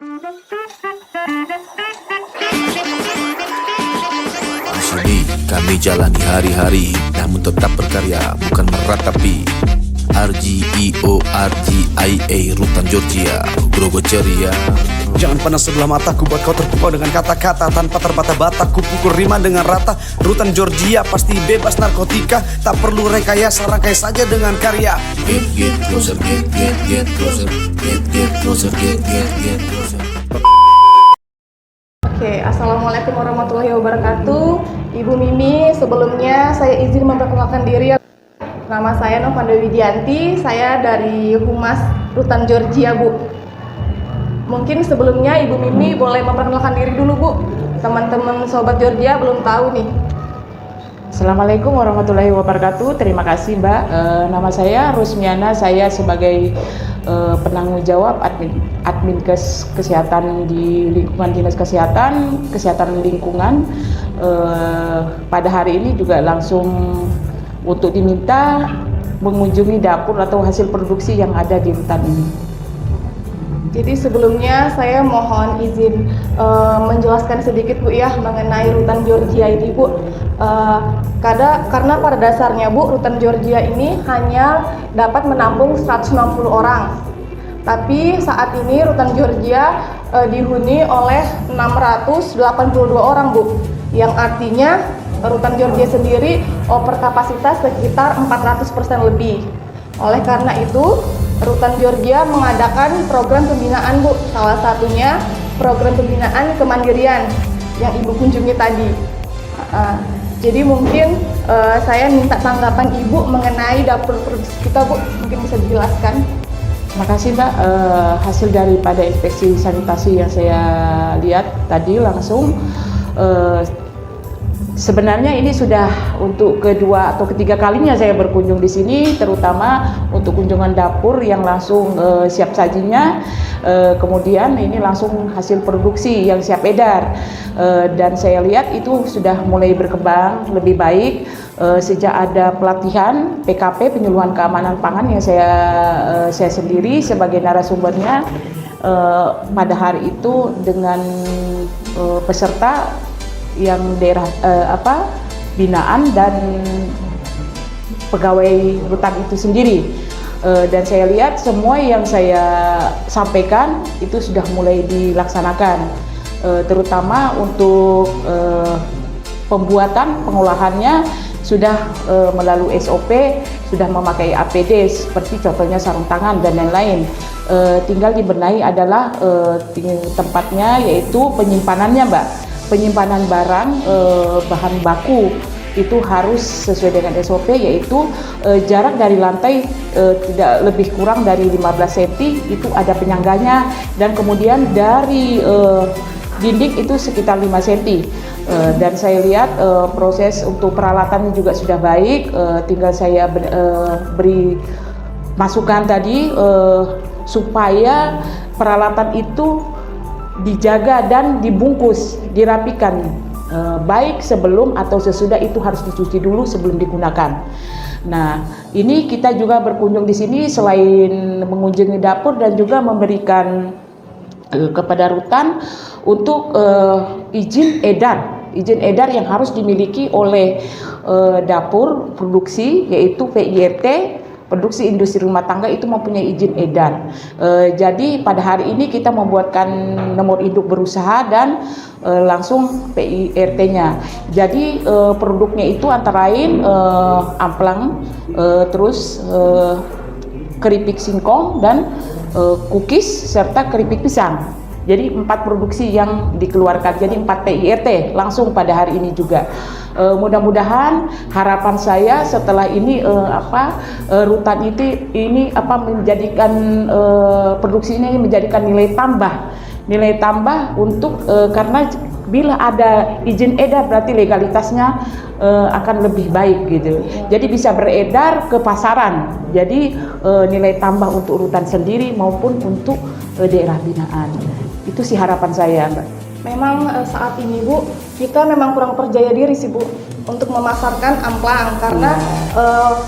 Di sini kami jalani hari-hari, namun tetap berkarya, bukan meratapi. RGEORGIA Rutan Georgia, Grogo ceria. Jangan panas sebelah mataku, buat kau terpukau dengan kata-kata tanpa terbata-bata. Ku pukul rima dengan rata. Rutan Georgia pasti bebas narkotika, tak perlu rekayasa, rangkai saja dengan karya. Get closer, get closer, get closer, get closer. Oke, assalamualaikum warahmatullahi wabarakatuh. Ibu Mimi, sebelumnya saya izin memperkenalkan diri. Nama saya Novanda Widianti, saya dari Humas Rutan Georgia, Bu. Mungkin sebelumnya Ibu Mimi boleh memperkenalkan diri dulu, Bu. Teman-teman Sobat Georgia belum tahu nih. Assalamualaikum warahmatullahi wabarakatuh. Terima kasih, Mbak. Nama saya Rusmiana, saya sebagai penanggung jawab admin kesehatan di lingkungan Dinas Kesehatan Lingkungan. Pada hari ini juga langsung untuk diminta mengunjungi dapur atau hasil produksi yang ada di rutan ini. Jadi sebelumnya saya mohon izin menjelaskan sedikit, Bu, ya, mengenai Rutan Georgia ini, Bu. Karena pada dasarnya, Bu, Rutan Georgia ini hanya dapat menampung 190 orang. Tapi saat ini Rutan Georgia dihuni oleh 682 orang, Bu. Yang artinya Rutan Georgia sendiri overkapasitas sekitar 400% lebih. Oleh karena itu, Rutan Georgia mengadakan program pembinaan, Bu. Salah satunya program pembinaan kemandirian yang Ibu kunjungi tadi. Jadi mungkin saya minta tanggapan Ibu mengenai dapur produksi kita, Bu. Mungkin bisa dijelaskan. Terima kasih, Mbak. Hasil daripada inspeksi sanitasi yang saya lihat tadi langsung, sebenarnya ini sudah untuk kedua atau ketiga kalinya saya berkunjung di sini, terutama untuk kunjungan dapur yang langsung siap sajinya, kemudian ini langsung hasil produksi yang siap edar, dan saya lihat itu sudah mulai berkembang lebih baik sejak ada pelatihan PKP penyuluhan keamanan pangan yang saya sendiri sebagai narasumbernya pada hari itu dengan peserta yang daerah binaan dan pegawai rutan itu sendiri, dan saya lihat semua yang saya sampaikan itu sudah mulai dilaksanakan, terutama untuk pembuatan pengolahannya sudah melalui SOP, sudah memakai APD seperti contohnya sarung tangan dan lain-lain. Tinggal dibenahi adalah tempatnya, yaitu penyimpanannya, Mbak. Penyimpanan barang bahan baku itu harus sesuai dengan SOP, yaitu jarak dari lantai tidak lebih kurang dari 15 cm itu ada penyangganya, dan kemudian dari dinding itu sekitar 5 cm. Dan saya lihat proses untuk peralatannya juga sudah baik, tinggal saya beri masukan tadi supaya peralatan itu dijaga dan dibungkus, dirapikan, baik sebelum atau sesudah itu harus dicuci dulu sebelum digunakan. Nah, ini kita juga berkunjung di sini selain mengunjungi dapur dan juga memberikan kepada rutan untuk izin edar yang harus dimiliki oleh dapur produksi, yaitu PIRT. Produksi industri rumah tangga itu mempunyai izin edar. Jadi pada hari ini kita membuatkan nomor induk berusaha dan langsung PIRT-nya. Jadi produknya itu antara lain amplang, terus keripik singkong dan cookies serta keripik pisang. Jadi 4 produksi yang dikeluarkan, jadi 4 PIRT langsung pada hari ini juga. Mudah-mudahan harapan saya setelah ini rutan ini menjadikan produksi ini menjadikan nilai tambah untuk karena bila ada izin edar berarti legalitasnya akan lebih baik gitu. Jadi bisa beredar ke pasaran. Jadi nilai tambah untuk rutan sendiri maupun untuk daerah binaan. Itu sih harapan saya, Mbak. Memang saat ini, Bu, kita memang kurang percaya diri sih, Bu, untuk memasarkan amplang karena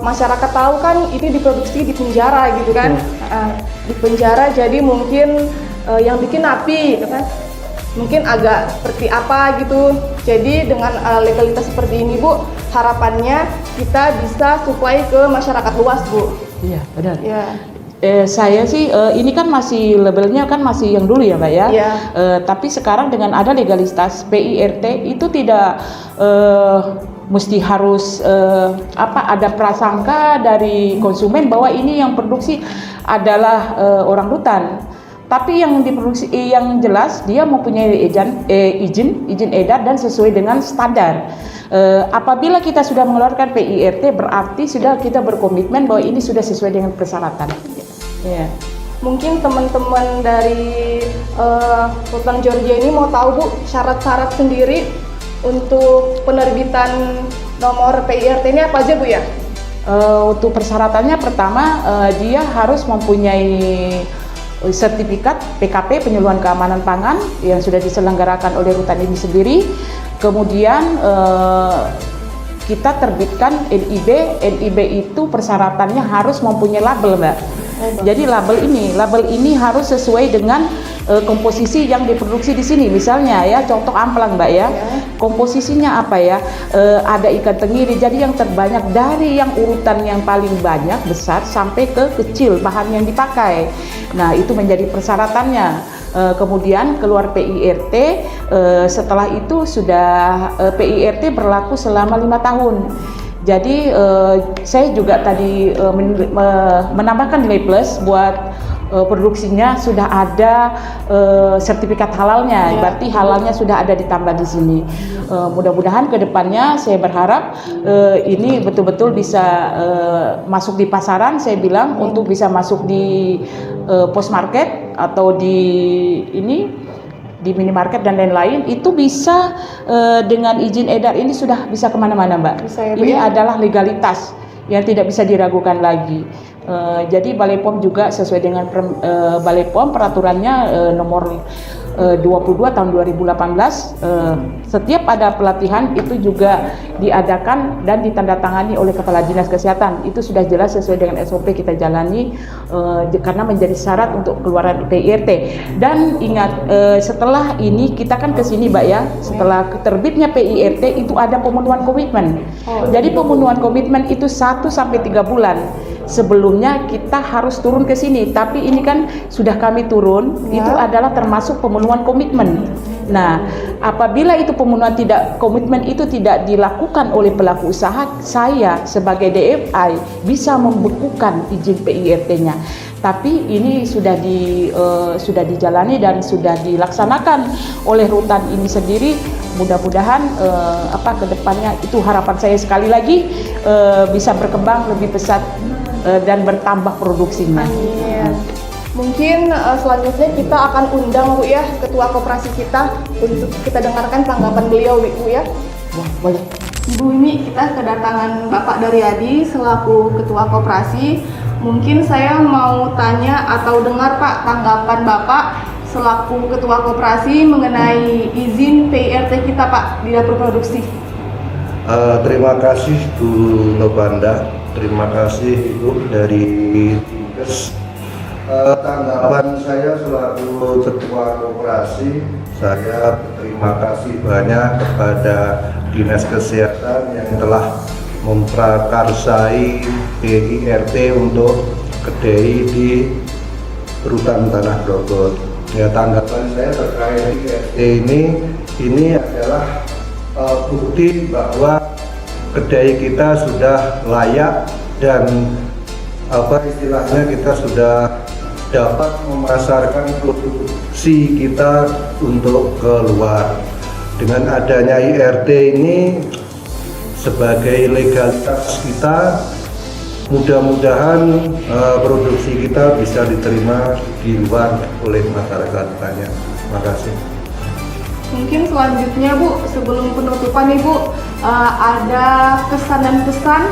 masyarakat tahu kan ini diproduksi di penjara gitu kan, di penjara, jadi mungkin yang bikin api, gitu kan. Mungkin agak seperti apa gitu. Jadi dengan legalitas seperti ini Bu, harapannya kita bisa supply ke masyarakat luas Bu. Iya, benar. Ya. Saya sih ini kan masih labelnya kan masih yang dulu ya Mbak ya. Iya. Tapi sekarang dengan ada legalitas PIRT itu tidak mesti harus ada prasangka dari konsumen bahwa ini yang produksi adalah orang hutan. Tapi yang diproduksi yang jelas dia mempunyai izin edar dan sesuai dengan standar. Apabila kita sudah mengeluarkan PIRT berarti sudah kita berkomitmen bahwa ini sudah sesuai dengan persyaratan. Ya. Mungkin teman-teman dari Rutan Georgia ini mau tahu Bu syarat-syarat sendiri untuk penerbitan nomor PIRT ini apa aja Bu ya? Untuk persyaratannya pertama dia harus mempunyai sertifikat PKP penyuluhan keamanan pangan yang sudah diselenggarakan oleh rutan ini sendiri. Kemudian kita terbitkan NIB. NIB itu persyaratannya harus mempunyai label Mbak. Jadi label ini harus sesuai dengan komposisi yang diproduksi di sini. Misalnya ya contoh amplang Mbak ya. Komposisinya apa ya? Ada ikan tenggiri. Jadi yang terbanyak dari yang urutan yang paling banyak besar sampai ke kecil bahan yang dipakai. Nah itu menjadi persyaratannya. Kemudian keluar PIRT. Setelah itu sudah PIRT berlaku selama 5 tahun. Jadi saya juga tadi menambahkan nilai plus buat produksinya sudah ada sertifikat halalnya, berarti halalnya sudah ada ditambah di sini. Mudah-mudahan kedepannya saya berharap ini betul-betul bisa masuk di pasaran. Saya bilang untuk bisa masuk di post market atau di minimarket dan lain-lain itu bisa dengan izin edar ini sudah bisa kemana-mana Mbak. Bisa ya, Bu, ini ya? adalah legalitas yang tidak bisa diragukan lagi. Jadi Balai POM juga sesuai dengan Balai POM peraturannya nomor 22 tahun 2018 setiap ada pelatihan itu juga diadakan dan ditandatangani oleh Kepala Dinas Kesehatan. Itu sudah jelas sesuai dengan SOP kita jalani karena menjadi syarat untuk keluaran PIRT. Dan ingat setelah ini kita kan ke sini Mbak ya, setelah terbitnya PIRT itu ada pemenuhan komitmen. Jadi pemenuhan komitmen itu 1 sampai 3 bulan. Sebelumnya kita harus turun ke sini, tapi ini kan sudah kami turun, itu adalah termasuk pemenuhan komitmen. Nah, apabila itu pemenuhan komitmen itu tidak dilakukan oleh pelaku usaha, saya sebagai DFI bisa membekukan izin PIRT-nya. Tapi ini sudah dijalani dan sudah dilaksanakan oleh rutan ini sendiri. Mudah-mudahan kedepannya itu harapan saya sekali lagi bisa berkembang lebih pesat dan bertambah produksinya. Amin. Mungkin selanjutnya kita akan undang Bu ya ketua koperasi kita untuk kita dengarkan tanggapan beliau Bu ya. Wah, boleh. Bu, ini kita kedatangan Bapak Daryadi selaku ketua koperasi. Mungkin saya mau tanya atau dengar Pak tanggapan Bapak selaku ketua koperasi mengenai izin PIRT kita Pak di dapur produksi. Terima kasih Bu Nobanda, terima kasih Ibu dari Dinkes. Tanggapan saya selaku ketua koperasi, saya berterima kasih banyak kepada Dinas Kesehatan yang telah memprakarsai PIRT untuk kedai di Rutan Tanah Grogol. Ya, tanggapan saya terkait PIRT ini adalah bukti bahwa kedai kita sudah layak dan istilahnya kita sudah dapat memasarkan produksi kita untuk keluar. Dengan adanya IRT ini sebagai legalitas kita, mudah-mudahan produksi kita bisa diterima di luar oleh masyarakat banyak. Terima kasih. Mungkin selanjutnya Bu, sebelum penutupan Ibu ada kesan dan pesan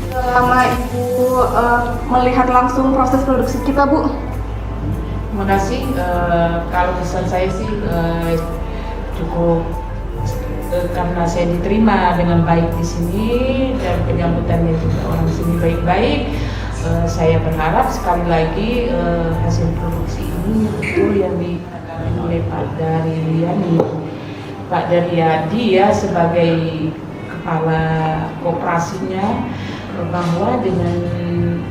selama Ibu melihat langsung proses produksi kita Bu. Terima kasih. Kalau pesan saya sih cukup karena saya diterima dengan baik di sini dan penyambutannya juga orang sini baik-baik. Saya berharap sekali lagi hasil produksi ini ini betul yang dikatakan oleh Pak Daryadi. Pak Daryadi ya sebagai kepala koperasinya, bahwa dengan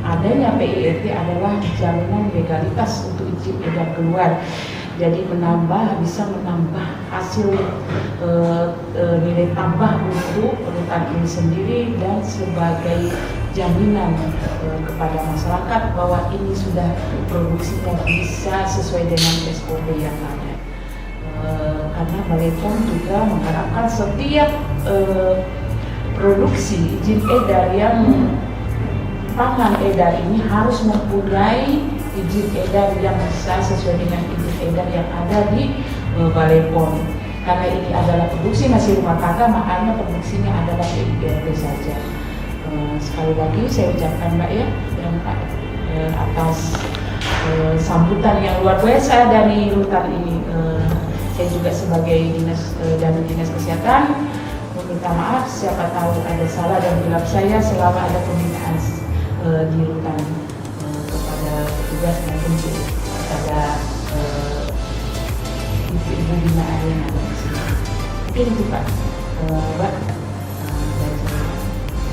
adanya PIRT adalah jaminan legalitas untuk izin edar keluar. Jadi bisa menambah hasil nilai tambah untuk rutan ini sendiri dan sebagai jaminan kepada masyarakat bahwa ini sudah produksinya bisa sesuai dengan SOP yang ada. Karena Balai-POM juga mengharapkan setiap produksi izin edar yang pangan edar ini harus mempunyai izin edar yang bisa sesuai dengan izin edar yang ada di Balai-POM. Karena ini adalah produksi nasi rumah tangga, makanya produksinya adalah PIRT saja. Sekali lagi saya ucapkan Mbak ya, Pak atas sambutan yang luar biasa dari rutan ini. Saya juga sebagai dinas kesehatan meminta maaf siapa tahu ada salah dan hilaf saya selama ada pembinaan di rutan kepada petugas maupun kepada ibu-ibu binaan yang ada di sini. Mungkin itu Pak. Mbak.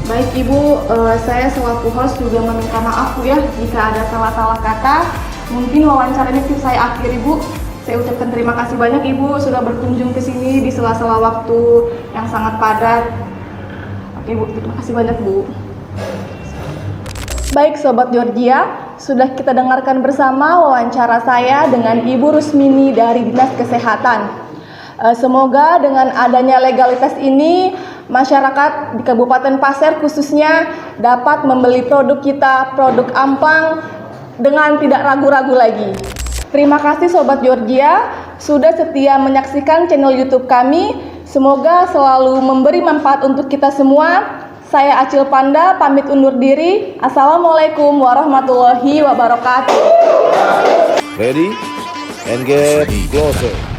Baik Ibu, saya selaku host juga meminta maaf Bu ya jika ada salah-salah kata. Mungkin wawancara ini saya akhiri Bu. Saya ucapkan terima kasih banyak Ibu sudah berkunjung ke sini di sela-sela waktu yang sangat padat. Oke Bu, terima kasih banyak Bu. Baik Sobat Georgia, sudah kita dengarkan bersama wawancara saya dengan Ibu Rusmini dari Dinas Kesehatan. Semoga dengan adanya legalitas ini, masyarakat di Kabupaten Pasir khususnya dapat membeli produk kita, produk Ampang, dengan tidak ragu-ragu lagi. Terima kasih Sobat Georgia sudah setia menyaksikan channel YouTube kami. Semoga selalu memberi manfaat untuk kita semua. Saya Acil Panda pamit undur diri. Assalamualaikum warahmatullahi wabarakatuh. Ready and get closer.